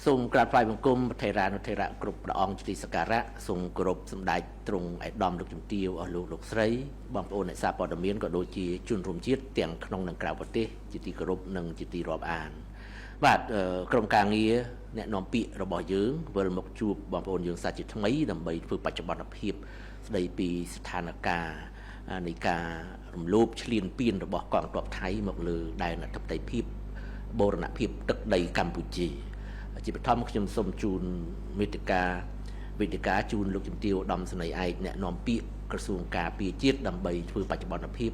សូមក្រាបថ្វាយបង្គំថេរានុថេរៈគ្រប់ព្រះអង្គជាទីសក្ការៈសូមគោរពសម្ដេចទ្រង់ឯកឧត្តមលោកជំទាវអស់លោកស្រីបងប្អូនអ្នកសារព័ត៌មានក៏ដូចជាជនរួមជាតិទាំងក្នុងនិងក្រៅប្រទេសជាទីគោរពនិងជាទីរាប់អានបាទក្រុមការងារអ្នកនាំពាក្យរបស់យើងវិលមកជួបបងប្អូនយើងសាជាថ្មីដើម្បីធ្វើបច្ចុប្បន្នភាពស្ដីពីស្ថានភាពនៃការរំលោភឈ្លានពានរបស់កងទ័ពថៃមកលើដែនអធិបតេយ្យភាពបូរណភាពទឹកដីកម្ពុជាជាបឋមខ្ញុំសូមជូនវេទិកាជូនលោកជំទាវឧត្តមសេនីយ៍ឯកអ្នកនាំពាក្យក្រសួងការពារជាតិដើម្បីធ្វើបច្ចុប្បន្នភាព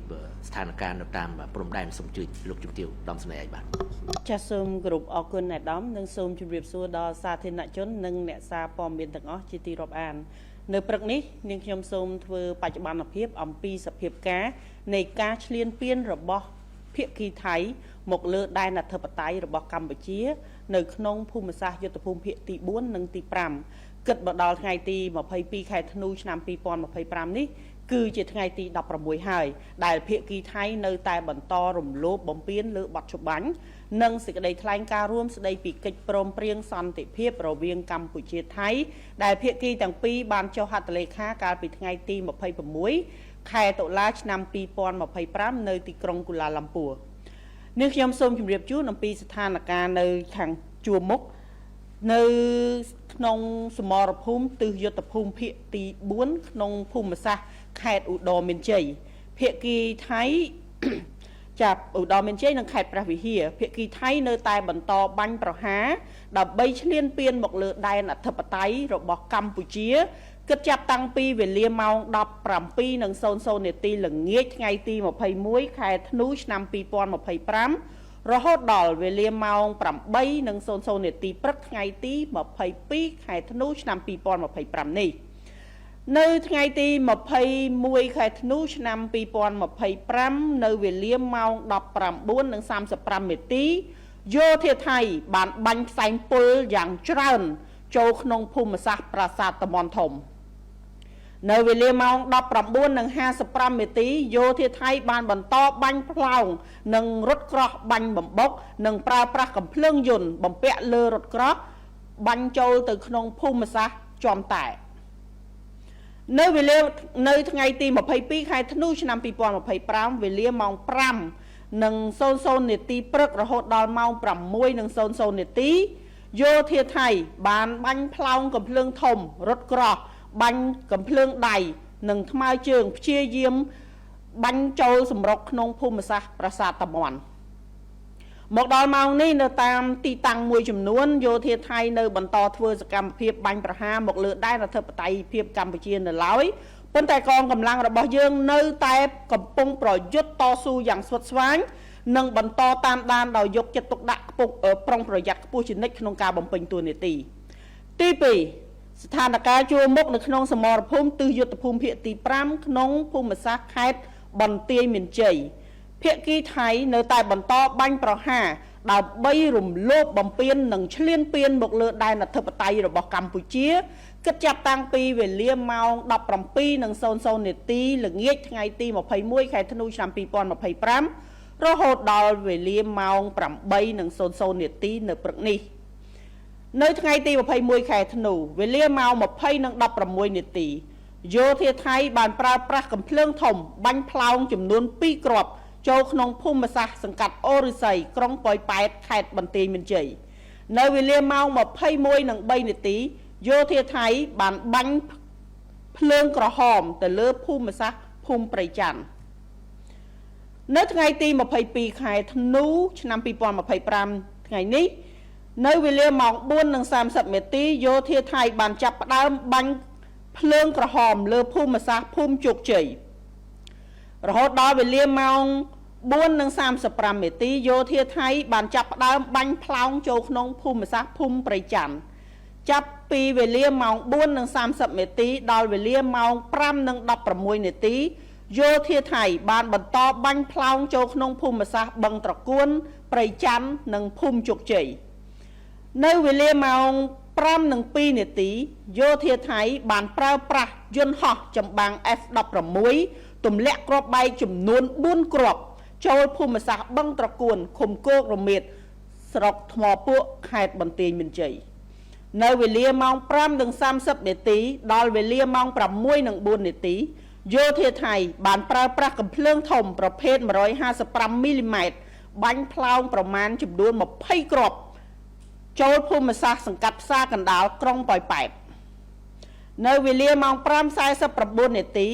ស្ថានភាពនៅតាមព្រំដែនសូមជួយលោកជំទាវឧត្តមសេនីយ៍ឯកបាទចាសសូមគោរពអរគុណអ្នកឧត្តមនិងសូមជម្រាបសួរដល់សាធារណជននិងអ្នកសារព័ត៌មានទាំងអស់ជាទីរាប់អាននៅព្រឹកនេះនាងខ្ញុំសូមធ្វើបច្ចុប្បន្នភាពអំពីសភាពការនៃការឈ្លានពានរបស់ភាគីថៃមកលើដែនអធិបតេយ្យរបស់កម្ពុជានៅក្នុងភូមិសាស្ត្រយុទ្ធភូមិភាគទី4និងទី5គិតមកដល់ថ្ងៃទី22ខែធ្នូឆ្នាំ2025នេះគឺជាថ្ងៃទី16ហើយដែលភាគីថៃនៅតែបន្តរំលោភបំពានលើបទច្បាញ់និងសេចក្តីថ្លែងការណ៍រួមស្តីពីកិច្ចព្រមព្រៀងសន្តិភាពរវាងកម្ពុជាថៃដែលភាគីទាំងពីរបានចុះហត្ថលេខាកាលពីថ្ងៃទី26ខែតុលាឆ្នាំ2025នៅទីក្រុងកូឡាឡាំពួរនេះខ្ញុំសូមជម្រាបជូនអំពីស្ថានភាពនៅខាងជួរមុខនៅក្នុងសមរភូមិទិសយុទ្ធភូមិភាគទី4ក្នុងភូមិសាស្ត្រខេត្តឧត្តរមានជ័យភាគីថៃចាប់ឧត្តរមានជ័យនិងខេត្តព្រះវិហារភាគីថៃនៅតែបន្តបាញ់ប្រហារដើម្បីឈ្លានពានមកលើដែនអធិបតេយ្យរបស់កម្ពុជាគិតចាប់តាំងពីវេលាម៉ោង 17:00 នាទីល្ងាចថ្ងៃទី21ខែធ្នូឆ្នាំ2025រហូតដល់វេលាម៉ោង 8:00 នាទីព្រឹកថ្ងៃទី22ខែធ្នូឆ្នាំ2025នេះនៅថ្ងៃទី21ខែធ្នូឆ្នាំ2025នៅវេលាម៉ោង 19:35 នាទីយោធាថៃបានបាញ់ផ្សែងពុលយ៉ាងច្រើនចូលក្នុងភូមិសាស្ត្រប្រាសាទតាមាន់ធំនៅវេលាម៉ោង 19:55 នាទីយោធាថៃបានបន្តបាញ់ផ្លោងនិងរថក្រោះបាញ់បំបុកនិងប្រើប្រាស់កាំភ្លើងយន្តបំពាក់លើរថក្រោះបាញ់ចូលទៅក្នុងភូមិសាស្ត្រជាំតែនៅវេលានៅថ្ងៃទី22ខែធ្នូឆ្នាំ2025វេលាម៉ោង 5:00 នាទីព្រឹករហូតដល់ម៉ោង 6:00 នាទីយោធាថៃបានបាញ់ផ្លោងកាំភ្លើងធំរថក្រោះបាញ់កាំភ្លើងដៃនិងថ្មើរជើងព្យាយាមបាញ់ចូលសម្រុកក្នុងភូមិសាស្ត្រប្រាសាទតាមាន់មកដល់ម៉ោងនេះនៅតាមទីតាំងមួយចំនួនយោធាថៃនៅបន្តធ្វើសកម្មភាពបាញ់ប្រហារមកលើដែនអធិបតេយ្យភាពកម្ពុជានៅឡើយប៉ុន្តែកងកម្លាំងរបស់យើងនៅតែកំពុងប្រយុទ្ធតស៊ូយ៉ាងស្វិតស្វាញនិងបន្តតាមដានដោយយកចិត្តទុកដាក់ប្រុងប្រយ័ត្នខ្ពស់ជានិច្ចក្នុងការបំពេញតួនាទីទី2ស្ថានភាពជួរមុខនៅក្នុងសមរភូមិទិសយុទ្ធភូមិភាគទី5ក្នុងភូមិសាស្ត្រខេត្តបន្ទាយមានជ័យភាគីថៃនៅតែបន្តបាញ់ប្រហារដើម្បីរំលោភបំពាននិងឈ្លានពានមកលើដែនអធិបតេយ្យរបស់កម្ពុជាគិតចាប់តាំងពីវេលាម៉ោង 17:00 នាទីល្ងាចថ្ងៃទី21ខែធ្នូឆ្នាំ2025រហូតដល់វេលាម៉ោង 8:00 នាទីនៅព្រឹកនេះនៅថ្ងៃទី21ខែធ្នូវេលាម៉ោង 20:16 នាទីយោធាថៃបានប្រើប្រាស់កាំភ្លើងធំបាញ់ផ្លោងចំនួន2គ្រាប់ចូលក្នុងភូមិសាស្ត្រសង្កាត់អូរិស័យក្រុងប៉ោយប៉ែតខេត្តបន្ទាយមានជ័យនៅវេលាម៉ោង 21:03 នាទីយោធាថៃបានបាញ់ភ្លើងក្រហមទៅលើភូមិសាស្ត្រភូមិព្រៃច័ន្ទនៅថ្ងៃទី22ខែធ្នូឆ្នាំ2025ថ្ងៃនេះនៅវេលាម៉ោង 4:30 នាទីយោធាថៃបានចាប់ផ្ដើមបាញ់ភ្លើងក្រហមលើភូមិសាស្ត្រភូមិជោគជ័យរហូតដល់វេលាម៉ោង 4:35 នាទីយោធាថៃបានចាប់ផ្ដើមបាញ់ផ្លោងចូលក្នុងភូមិសាស្ត្រភូមិព្រៃច័ន្ទចាប់ពីវេលាម៉ោង 4:30 នាទីដល់វេលាម៉ោង 5:16 នាទីយោធាថៃបានបន្តបាញ់ផ្លោងចូលក្នុងភូមិសាស្ត្របឹងត្រកួនព្រៃច័ន្ទនិងភូមិជោគជ័យនៅវេលាម៉ោង 5:02 នាទីយោធាថៃបានប្រើប្រាស់យន្តហោះចម្បាំង F-16 ទម្លាក់គ្រាប់បែកចំនួន4គ្រាប់ចូលភូមិសាស្ត្របឹងត្រកួនឃុំគោករមៀតស្រុកថ្មពួកខេត្តបន្ទាយមានជ័យ នៅវេលាម៉ោង 5:30 នាទីដល់វេលាម៉ោង 6:04 នាទីយោធាថៃបានប្រើប្រាស់កាំភ្លើងធំប្រភេទ 155 មីលីម៉ែត្របាញ់ផ្លោងប្រមាណចំនួន 20 គ្រាប់ចូលភូមិសាស្ត្រសង្កាត់ផ្សារកណ្ដាលក្រុងប៉ោយប៉ែតនៅវេលាម៉ោង 5:49 នាទី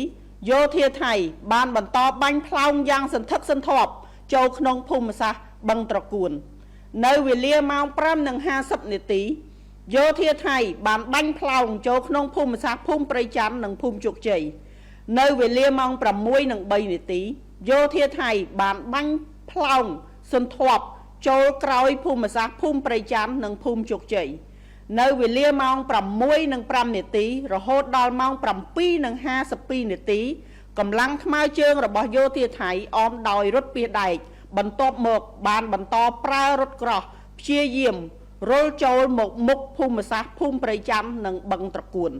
យោធាថៃបានបន្តបាញ់ផ្លោងយ៉ាងសន្ធឹកសន្ធាប់ចូលក្នុងភូមិសាស្ត្របឹងត្រកួននៅវេលាម៉ោង 5:50 នាទីយោធាថៃបានបាញ់ផ្លោងចូលក្នុងភូមិសាស្ត្រភូមិព្រៃច័ន្ទនិងភូមិជោគជ័យនៅវេលាម៉ោង 6:03 នាទីយោធាថៃបានបាញ់ផ្លោងសន្ធាប់ចូលក្រោយភូមិសាស្ត្រភូមិព្រៃច័ន្ទនិងភូមិជោគជ័យនៅវេលាម៉ោង 6:05 នាទីរហូតដល់ម៉ោង 7:52 នាទីកម្លាំងថ្មើរជើងរបស់យោធាថៃអមដោយរថពាសដែកបន្ទាប់មកបានបន្តប្រើរថក្រោះព្យាយាមរុលចូលមកមុខភូមិសាស្ត្រភូមិព្រៃច័ន្ទនិងបឹងត្រកួន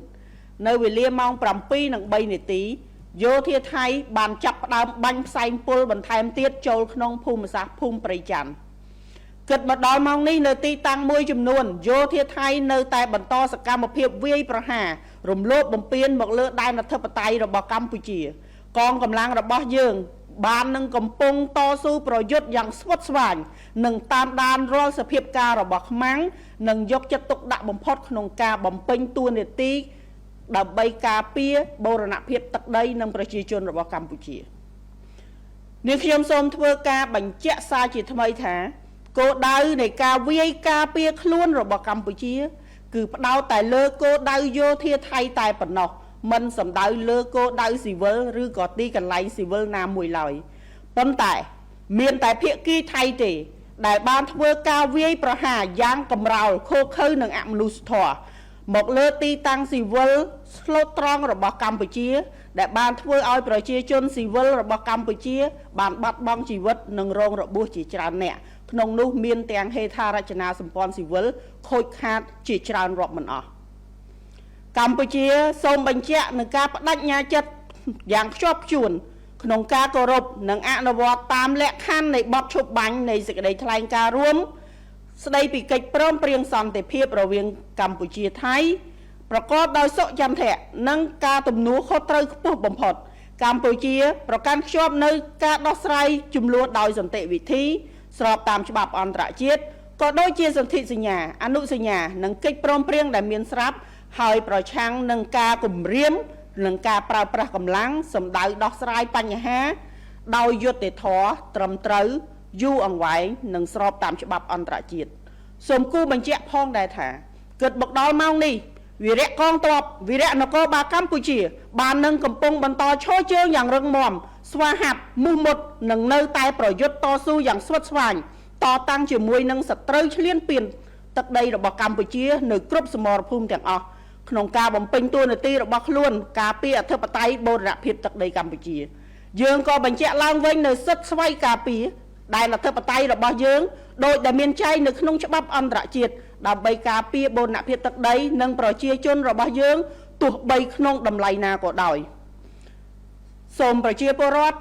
នៅវេលាម៉ោង 7:03 នាទីយោធាថៃបានចាប់ផ្ដើមបាញ់ផ្សែងពុលបន្ថែមទៀតចូលក្នុងភូមិសាស្ត្រភូមិព្រៃច័ន្ទគិតមកដល់ម៉ោងនេះនៅទីតាំងមួយចំនួនយោធាថៃនៅតែបន្តសកម្មភាពវាយប្រហាររំលោភបំពានមកលើដែនអធិបតេយ្យរបស់កម្ពុជាកងកម្លាំងរបស់យើងបាននឹងកំពុងតស៊ូប្រយុទ្ធយ៉ាងស្វិតស្វាញនិងតាមដានរាល់សភាពការរបស់ខ្មាំងនិងយកចិត្តទុកដាក់បំផុតក្នុងការបំពេញតួនាទីដើម្បីការពារបូរណភាពទឹកដីនិងប្រជាជនរបស់កម្ពុជានេះខ្ញុំសូមធ្វើការបញ្ជាក់សារជាថ្មីថាគោលដៅនៃការវាយការពារខ្លួនរបស់កម្ពុជាគឺផ្ដោតតែលើគោលដៅយោធាថៃតែប៉ុណ្ណោះមិនសំដៅលើគោលដៅស៊ីវិលឬក៏ទីកន្លែងស៊ីវិលណាមួយឡើយប៉ុន្តែមានតែភាគីថៃទេដែលបានធ្វើការវាយប្រហារយ៉ាងកម្រោលឃោរឃៅនិងអមនុស្សធម៌មកលើទីតាំងស៊ីវិលស្លូតត្រង់របស់កម្ពុជាដែលបានធ្វើឲ្យប្រជាជនស៊ីវិលរបស់កម្ពុជាបានបាត់បង់ជីវិតនិងរងរបួសជាច្រើនអ្នកក្នុងនោះមានទាំងហេដ្ឋារចនាសម្ព័ន្ធស៊ីវិលខូចខាតជាច្រើនរាប់មិនអស់កម្ពុជាសូមបញ្ជាក់នឹងការបដិញ្ញាចិត្តយ៉ាងខ្ជាប់ខ្ជួនក្នុងការគោរពនិងអនុវត្តតាមលក្ខខណ្ឌនៃបទឈប់បាញ់នៃសេចក្តីថ្លែងការណ៍រួមស្តីពីកិច្ចព្រមព្រៀងសន្តិភាពរវាងកម្ពុជាថៃប្រកបដោយសុចន្ទៈនិងការទំនួលខុសត្រូវខ្ពស់បំផុតកម្ពុជាប្រកាន់ខ្ជាប់នៅការដោះស្រាយជម្លោះដោយសន្តិវិធីស្របតាមច្បាប់អន្តរជាតិក៏ដូចជាសន្ធិសញ្ញាអនុសញ្ញានិងកិច្ចព្រមព្រៀងដែលមានស្រាប់ហើយប្រឆាំងនឹងការគំរាមនិងការប្រើប្រាស់កម្លាំងសម្ដៅដោះស្រាយបញ្ហាដោយយុត្តិធម៌ត្រឹមត្រូវយូរអង្វែងនិងស្របតាមច្បាប់អន្តរជាតិសូមគូបញ្ជាក់ផងដែរថាគិតមកដល់ម៉ោងនេះវីរៈកងទ័ពវីរៈនគរបាលកម្ពុជាបាននឹងកំពុងបន្តឈរជើងយ៉ាងរឹងមាំស្វាហាប់មោះមុតនិងនៅតែប្រយុទ្ធតស៊ូយ៉ាងស្វិតស្វាញតតាំងជាមួយនឹងសត្រូវឈ្លានពានទឹកដីរបស់កម្ពុជានៅគ្រប់សមរភូមិទាំងអស់ក្នុងការបំពេញតួនាទីរបស់ខ្លួនការពារអធិបតេយ្យបូរណភាពទឹកដីកម្ពុជាយើងក៏បញ្ជាក់ឡើងវិញនៅសិទ្ធិស្វ័យការពារដែលអធិបតេយ្យរបស់យើងដោយដែលមានចែងនៅក្នុងច្បាប់អន្តរជាតិដើម្បីការពារបូរណភាពទឹកដីនិងប្រជាជនរបស់យើងទោះបីក្នុងតម្លៃណាក៏ដោយសូមប្រជាពលរដ្ឋ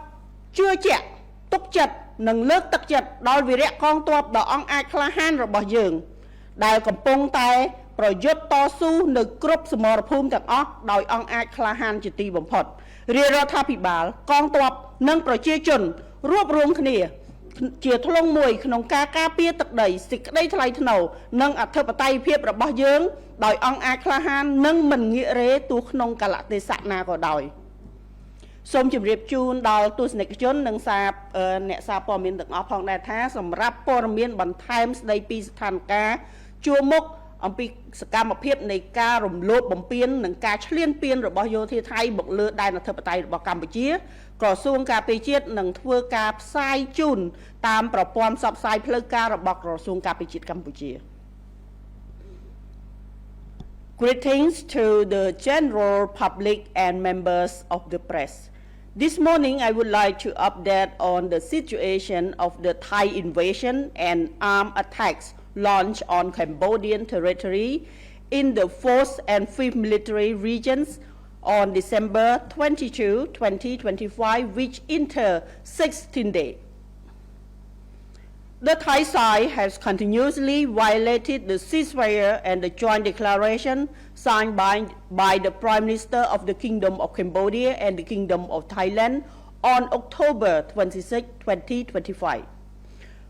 ជឿជាក់ទុកចិត្តនិងលើកទឹកចិត្តដល់វីរៈកងទ័ពដ៏អង់អាចក្លាហានរបស់យើងដែលកំពុងតែប្រយុទ្ធតស៊ូនៅគ្រប់សមរភូមិទាំងអស់ដោយអង់អាចក្លាហានជាទីបំផុតរាជរដ្ឋាភិបាលកងទ័ពនិងប្រជាជនរួបរวมគ្នាជាធ្លុងមួយក្នុងការការពារទឹកដីសេចក្តីថ្លៃថ្នូរនិងអធិបតេយ្យភាពរបស់យើងដោយអង់អាចក្លាហាននិងមិនងាករេទោះក្នុងកលៈទេសៈណាក៏ដោយសូមជម្រាបជូនដល់ទស្សនិកជននិងអ្នកសារព័ត៌មានទាំងអស់ផងដែរថាសម្រាប់ព័ត៌មានបន្ថែមស្តីពីស្ថានភាពជួរមុខអំពីសកម្មភាពនៃការរំលោភបំពាននិងការឈ្លានពានរបស់យោធាថៃមកលើដែនអធិបតេយ្យរបស់កម្ពុជាក្រសួងការពារជាតិនឹងធ្វើការផ្សាយជូនតាមប្រព័ន្ធផ្សព្វផ្សាយផ្លូវការរបស់ក្រសួងការពារជាតិកម្ពុជា Greetings to the general public and members of the press. This morning I would like to update on the situation of the Thai invasion and armed attacks launched on Cambodian territory in the 4th and 5th military regions on December 22, 2025, which enter 16 days. The Thai side has continuously violated the ceasefire and the joint declaration signed by the Prime Minister of the Kingdom of Cambodia and the Kingdom of Thailand on October 26, 2025.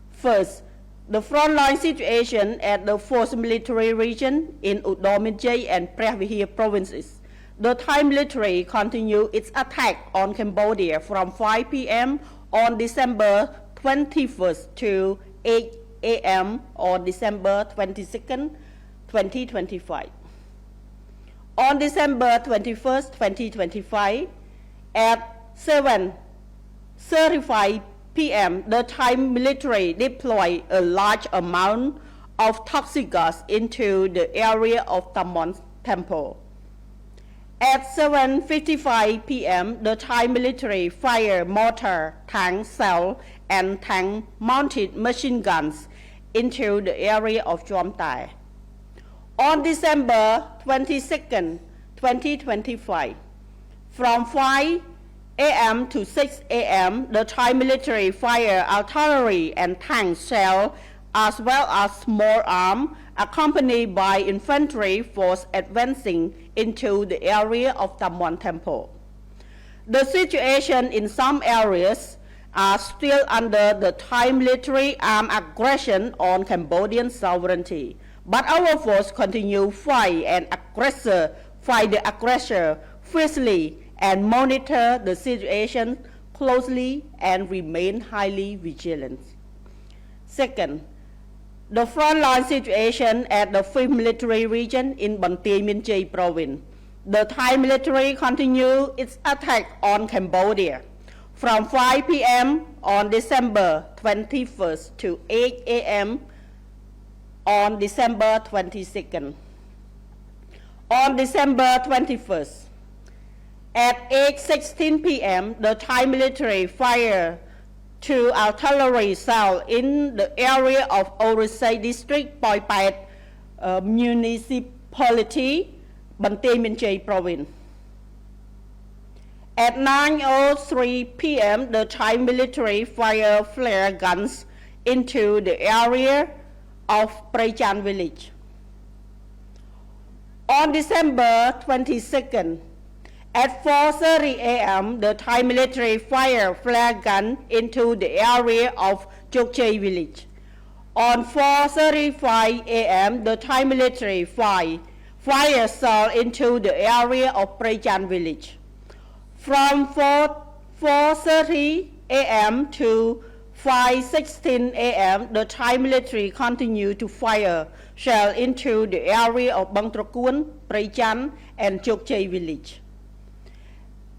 First, the frontline situation at the Force Military Region in Udon Minjay and Preah Vihear provinces. The Thai military continued its attack on Cambodia from 5 p.m. on December 21st to 8 a.m. on December 22nd, 2025. On December 21st, 2025, at 7:35 p.m., the Thai military deployed a large amount of toxic gas into the area of Tamon Temple. At 7:55 p.m., the Thai military fired mortar, tank cell, and tank-mounted machine guns into the area of Chom Tai. On December 22nd, 2025, from 5 a.m. to 6 a.m., the Thai military fired artillery and tank shell as well as small arms accompanied by infantry force advancing into the area of Tamon Temple. The situation in some areas are still under the Thai military armed aggression on Cambodian sovereignty, but our force continue fight the aggressor fiercely and monitor the situation closely and remain highly vigilant. Second, the frontline situation at the 5th Military Region in Banteay Mean Chey Province. The Thai military continued its attack on Cambodia from 5 p.m. on December 21st to 8 a.m. on December 22nd. On December 21st, at 8:16 p.m., the Thai military fired 2 artillery cells in the area of Orisay District, Poi Pat Municipality, Banteay Mean Chey Province. At 9:03 p.m., the Thai military fired flare guns into the area of Praychan village. On December 22nd, at 4:30 a.m., the Thai military fired flare gun into the area of Chokchey village. On 4:35 a.m., the Thai military fired shell into the area of Praychan village. From 4:30 a.m. to 5:16 a.m., the Thai military continued to fire shell into the area of Bang Trakun, Praychan, and Chokchey village.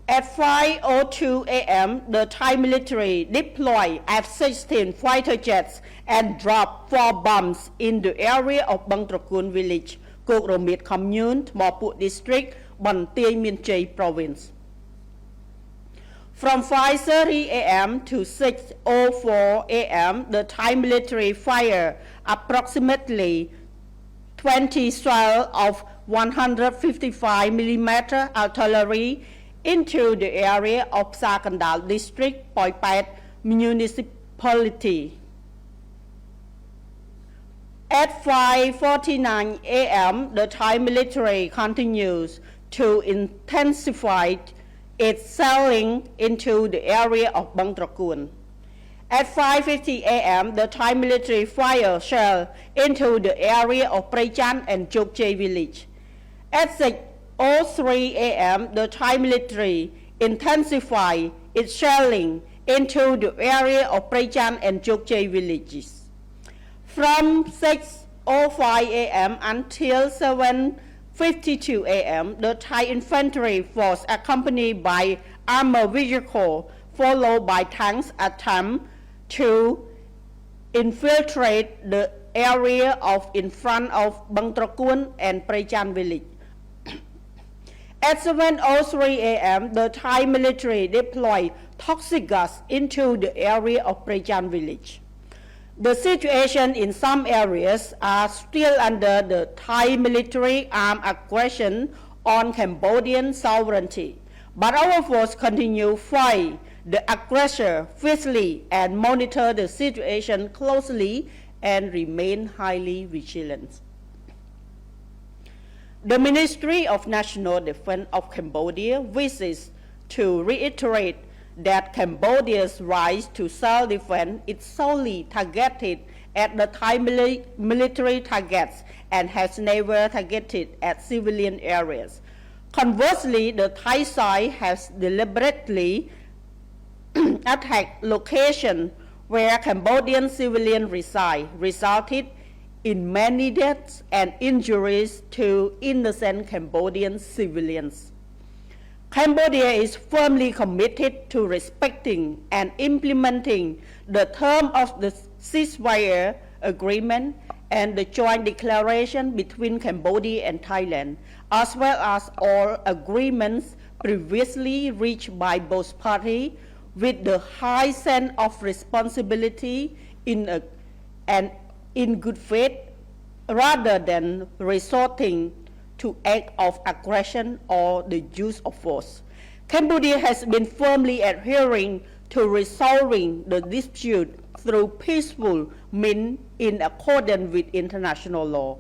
At 5:02 a.m., the Thai military deployed F-16 fighter jets and dropped 4 bombs in the area of Bang Trakun village, Kok Romit Commune, Moput District, Banteay Mean Chey Province. From 5:30 a.m. to 6:04 a.m., the Thai military fired approximately 20 shells of 155 mm artillery into the area of Sakandal District, Poi Pat Municipality. At 5:49 a.m., the Thai military continues to intensify its shelling into the area of Bang Trakun. At 5:50 a.m., the Thai military fired shell into the area of Praychan and Chokchey village. At 6:03 a.m., the Thai military intensified its shelling into the area of Praychan and Chokchey villages. From 6:05 a.m. until 7:52 a.m., the Thai infantry force accompanied by armored vehicle followed by tanks attempt to infiltrate the area in front of Bang Trakun and Praychan village. At 7:03 a.m., the Thai military deployed toxic gas into the area of Praychan village. The situation in some areas are still under the Thai military armed aggression on Cambodian sovereignty, but our force continue fight the aggressor fiercely and monitor the situation closely and remain highly vigilant. The Ministry of National Defense of Cambodia wishes to reiterate that Cambodia's right to self-defense is solely targeted at the Thai military targets and has never targeted at civilian areas. Conversely, the Thai side has deliberately attacked locations where Cambodian civilians reside, resulted in many deaths and injuries to innocent Cambodian civilians. Cambodia is firmly committed to respecting and implementing the terms of the ceasefire agreement and the joint declaration between Cambodia and Thailand, as well as all agreements previously reached by both parties, with the high sense of responsibility and in good faith, rather than resorting to acts of aggression or the use of force. Cambodia has been firmly adhering to resolving the dispute through peaceful means in accordance with international law,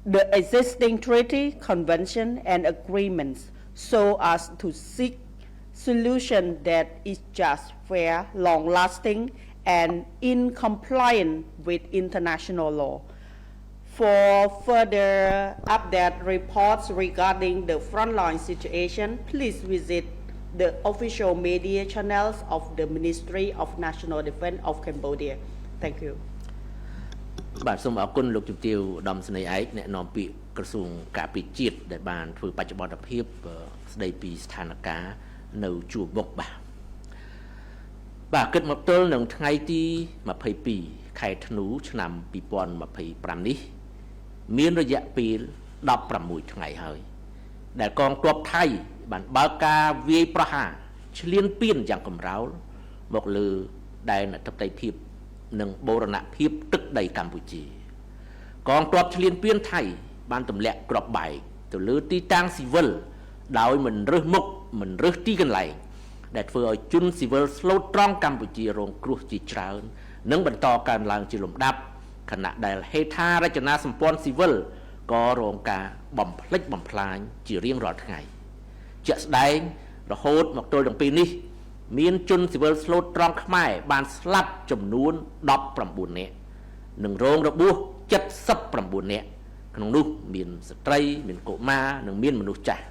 the existing treaty, convention, and agreements, so as to seek solution that is just, fair, long-lasting, and in compliance with international law. For further update reports regarding the frontline situation, please visit the official media channels of the Ministry of National Defense of Cambodia. Thank you. បាទសូមអរគុណលោកជំទាវឧត្តមសេនីយ៍ឯកអ្នកនាំពាក្យក្រសួងការពារជាតិដែលបានធ្វើបច្ចុប្បន្នភាពស្ដីពីស្ថានភាពនៅជួរមុខបាទគិតមកទល់នឹងថ្ងៃទី22ខែធ្នូឆ្នាំ2025នេះមានរយៈពេល16ថ្ងៃហើយដែលកងទ័ពថៃបានបើកការវាយប្រហារឈ្លានពានយ៉ាងកម្រោលមកលើដែនអធិបតេយ្យភាពនិងបូរណភាពទឹកដីកម្ពុជាកងទ័ពឈ្លានពានថៃបានទម្លាក់គ្រាប់បែកទៅលើទីតាំងស៊ីវិលដោយមិនរើសមុខមិនរើសទីកន្លែងដែលធ្វើឲ្យជនស៊ីវិលស្លូតត្រង់កម្ពុជារងគ្រោះជាច្រើននិងបន្តកើនឡើងជាលំដាប់ខណៈដែលហេដ្ឋារចនាសម្ព័ន្ធស៊ីវិលក៏រងការបំផ្លិចបំផ្លាញជារៀងរាល់ថ្ងៃជាក់ស្ដែងរហូតមកទល់នឹងពេលនេះមានជនស៊ីវិលស្លូតត្រង់ខ្មែរបានស្លាប់ចំនួន19នាក់និងរងរបួស79នាក់ក្នុងនោះមានស្ត្រីមានកុមារនិងមានមនុស្សចាស់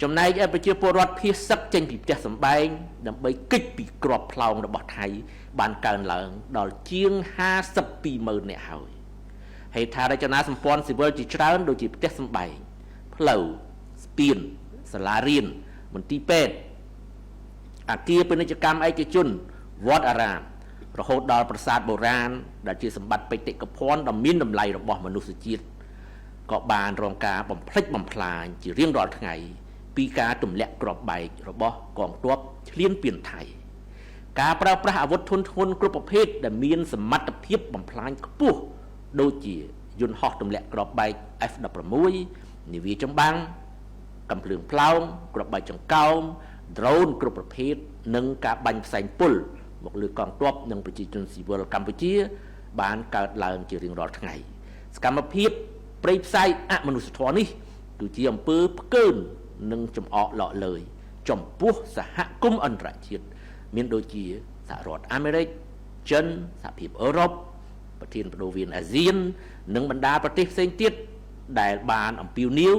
ចំណែកឯប្រជាពលរដ្ឋភៀសសឹកចេញពីផ្ទះសម្បែងដើម្បីគេចពីគ្រាប់ផ្លោងរបស់ថៃបានកើនឡើងដល់ជាង520000នាក់ហើយហេដ្ឋារចនាសម្ព័ន្ធស៊ីវិលជាច្រើនដូចជាផ្ទះសម្បែងផ្លូវស្ពានសាលារៀនមន្ទីរពេទ្យអគារពាណិជ្ជកម្មឯកជនវត្តអារាមរហូតដល់ប្រាសាទបុរាណដែលជាសម្បត្តិបេតិកភណ្ឌដ៏មានតម្លៃរបស់មនុស្សជាតិក៏បានរងការបំផ្លិចបំផ្លាញជារៀងរាល់ថ្ងៃពីការទម្លាក់គ្រាប់បែករបស់កងទ័ពឈ្លានពានថៃការប្រើប្រាស់អាវុធធុនធ្ងន់គ្រប់ប្រភេទដែលមានសមត្ថភាពបំផ្លាញខ្ពស់ដូចជាយន្តហោះទម្លាក់គ្រាប់បែក F-16 នាវាចម្បាំងកាំភ្លើងផ្លោងគ្រាប់បែកចង្កោម drone គ្រប់ប្រភេទនិងការបាញ់ផ្សែងពុលមកលើកងទ័ពនិងប្រជាជនស៊ីវិលកម្ពុជាបានកើតឡើងជារៀងរាល់ថ្ងៃសកម្មភាពព្រៃផ្សៃអមនុស្សធម៌នេះគឺជាអំពើផ្កើននិងចំអកឡកលើយចំពោះសហគមន៍អន្តរជាតិមានដូចជាសហរដ្ឋអាមេរិកចិនសហភាពអឺរ៉ុបប្រធានបដូវវៀនអាស៊ាននិងបណ្ដាប្រទេសផ្សេងទៀតដែលបានអំពាវនាវ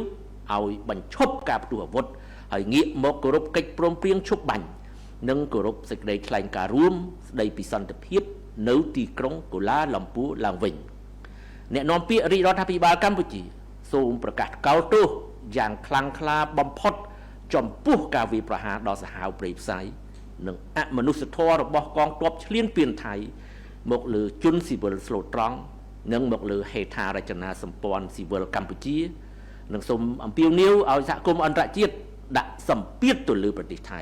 ឲ្យបញ្ឈប់ការផ្ទុះអាវុធហើយងាកមកគោរពកិច្ចព្រមព្រៀងឈប់បាញ់និងគោរពសេចក្តីថ្លែងការណ៍រួមស្តីពីសន្តិភាពនៅទីក្រុងកូឡាឡំពូឡើងវិញអ្នកនាំពាក្យរាជរដ្ឋាភិបាលកម្ពុជាសូមប្រកាសកោតទោសយ៉ាងខ្លាំងក្លាបំផុតចំពោះការវាយប្រហារដល់សាហាវព្រៃផ្សៃនិងអមនុស្សធម៌របស់កងទ័ពឈ្លានពានថៃមកលើជនស៊ីវិលស្លូតត្រង់និងមកលើហេដ្ឋារចនាសម្ព័ន្ធស៊ីវិលកម្ពុជានិងសូមអំពាវនាវឲ្យសហគមន៍អន្តរជាតិដាក់សម្ពាធទៅលើប្រទេសថៃ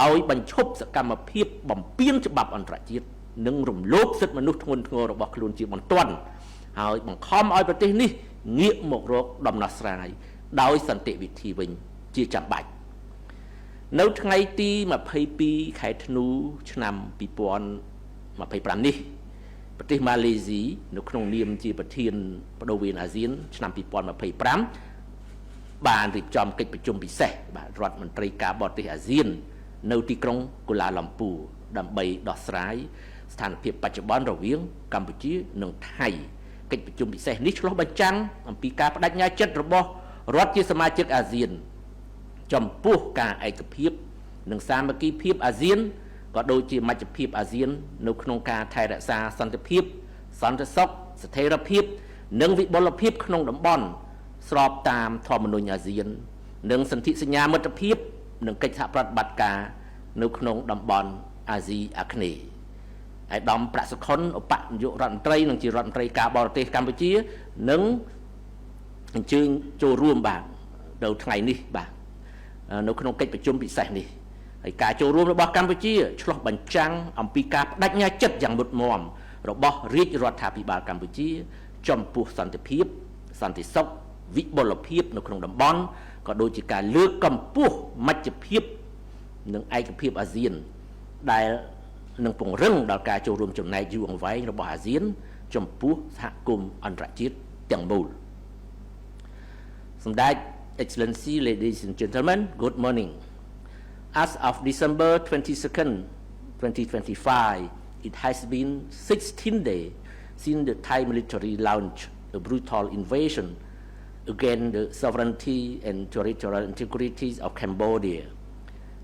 ឲ្យបញ្ឈប់សកម្មភាពបំពានច្បាប់អន្តរជាតិនិងរំលោភសិទ្ធិមនុស្សធ្ងន់ធ្ងររបស់ខ្លួនជាបន្ទាន់ហើយបង្ខំឲ្យប្រទេសនេះងាកមករកដំណោះស្រាយដោយសន្តិវិធីវិញជាចាំបាច់ នៅថ្ងៃទី22ខែធ្នូឆ្នាំ2025នេះប្រទេសម៉ាឡេស៊ីនៅក្នុងនាមជាប្រធានបដូវវេនអាស៊ានឆ្នាំ2025បានរៀបចំកិច្ចប្រជុំពិសេសបាទរដ្ឋមន្ត្រីការបរទេសអាស៊ាននៅទីក្រុងកូឡាឡាំពូដើម្បីដោះស្រាយស្ថានភាពបច្ចុប្បន្នរវាងកម្ពុជានិងថៃកិច្ចប្រជុំពិសេសនេះឆ្លុះបញ្ចាំងអំពីការបដិញ្ញាចិត្តរបស់រដ្ឋជាសមាជិកអាស៊ានចំពោះការឯកភាពនិងសាមគ្គីភាពអាស៊ានក៏ដូចជាមជ្ឈភាពអាស៊ាននៅក្នុងការថែរក្សាសន្តិភាពសន្តិសុខស្ថិរភាពនិងវិបុលភាពក្នុងតំបន់ស្របតាមធម្មនុញ្ញអាស៊ាននិងសន្ធិសញ្ញាមិត្តភាពនិងកិច្ចសហប្រតិបត្តិការនៅក្នុងតំបន់អាស៊ីអាគ្នេយ៍ឯកឧត្តមប្រាក់សុខុនឧបនាយករដ្ឋមន្ត្រីនិងជារដ្ឋមន្ត្រីការបរទេសកម្ពុជានឹងអញ្ជើញចូលរួមបាទនៅថ្ងៃនេះបាទនៅក្នុងកិច្ចប្រជុំពិសេសនេះហើយការចូលរួមរបស់កម្ពុជាឆ្លុះបញ្ចាំងអំពីការបដិញ្ញាចិត្តយ៉ាងមុតមមរបស់រាជរដ្ឋាភិបាលកម្ពុជាចំពោះសន្តិភាពសន្តិសុខវិបុលភាពនៅក្នុងតំបន់ក៏ដូចជាការលើកកម្ពស់មជ្ឈភាពនិងឯកភាពអាស៊ានដែលនឹងពង្រឹងដល់ការចូលរួមចំណែកយូរអង្វែងរបស់អាស៊ានចំពោះសហគមន៍អន្តរជាតិទាំងមូលសម្ដេច Excellency, ladies and gentlemen, good morning. As of December 22nd, 2025, it has been 16 days since the Thai military launched a brutal invasion against the sovereignty and territorial integrity of Cambodia.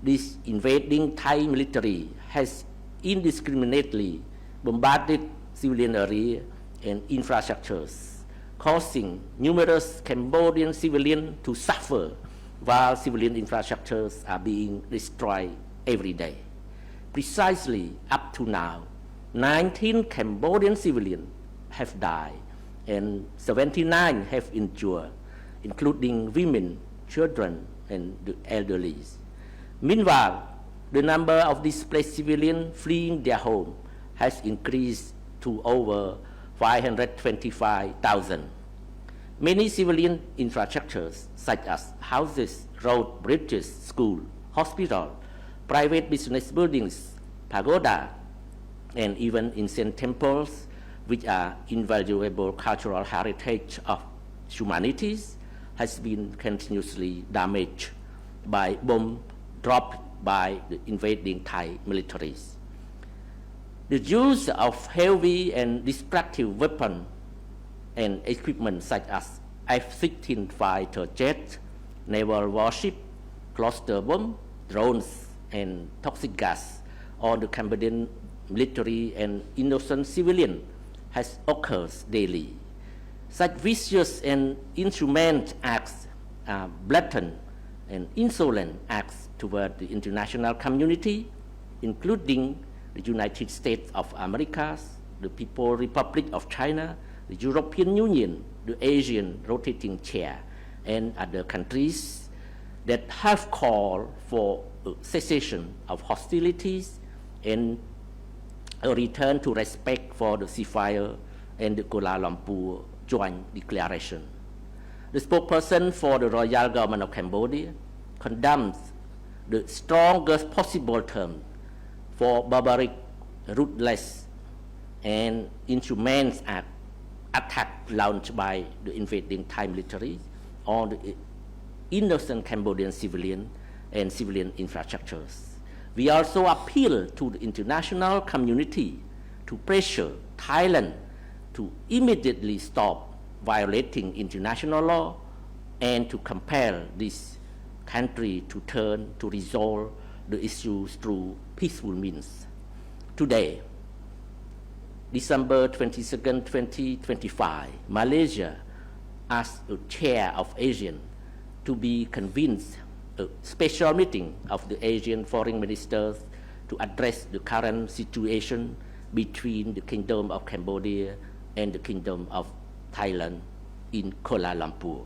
This invading Thai military has indiscriminately bombarded civilian areas and infrastructures, causing numerous Cambodian civilians to suffer while civilian infrastructures are being destroyed every day. Precisely up to now, 19 Cambodian civilians have died and 79 have injured, including women, children, and the elderly. Meanwhile, the number of displaced civilians fleeing their home has increased to over 525,000. Many civilian infrastructures such as houses, roads, bridges, schools, hospitals, private business buildings, pagoda, and even ancient temples, which are invaluable cultural heritage of humanity, has been continuously damaged by bombs dropped by the invading Thai militaries. The use of heavy and destructive weapons and equipment such as F-16 fighter jets, naval warship, cluster bomb, drones, and toxic gas on the Cambodian military and innocent civilian has occurred daily. Such vicious and inhumane acts are blatant and insolent acts toward the international community, including the United States of America, the People's Republic of China, the European Union, the Asian rotating chair, and other countries that have called for a cessation of hostilities and a return to respect for the ceasefire and the Kuala Lumpur Joint Declaration. The spokesperson for the Royal Government of Cambodia condemns the strongest possible term for barbaric, ruthless, and inhumane attack launched by the invading Thai military on the innocent Cambodian civilian and civilian infrastructures. We also appeal to the international community to pressure Thailand to immediately stop violating international law and to compel this country to turn to resolve the issues through peaceful means. Today, December 22nd, 2025, Malaysia asked the chair of ASEAN to be convened a special meeting of the Asian foreign ministers to address the current situation between the Kingdom of Cambodia and the Kingdom of Thailand in Kuala Lumpur.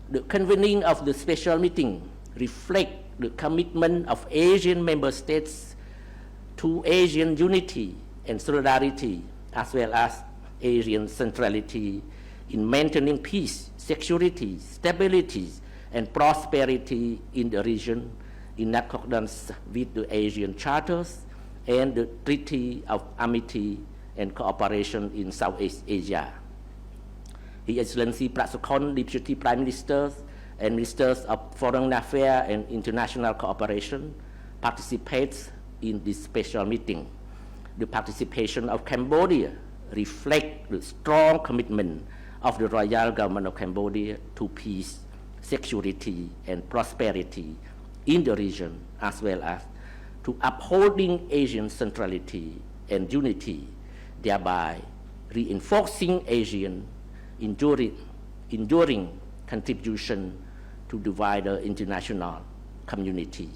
The convening of the special meeting reflects the commitment of Asian member states to Asian unity and solidarity, as well as Asian centrality in maintaining peace, security, stability, and prosperity in the region, in accordance with the Asian Charters and the Treaty of Amity and Cooperation in Southeast Asia. His Excellency Prasukon, Deputy Prime Ministers and Ministers of Foreign Affairs and International Cooperation participates in this special meeting. The participation of Cambodia reflects the strong commitment of the Royal Government of Cambodia to peace, security, and prosperity in the region, as well as to upholding Asian centrality and unity, thereby reinforcing Asian enduring contribution to the wider international community.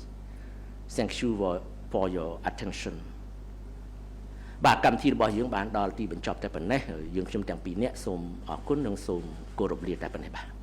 Thank you for your attention. បាទកម្មវិធីរបស់យើងបានដល់ទីបញ្ចប់តែប៉ុណ្ណេះយើងខ្ញុំទាំងពីរនាក់សូមអរគុណនិងសូមគោរពលាតែប៉ុណ្ណេះបាទ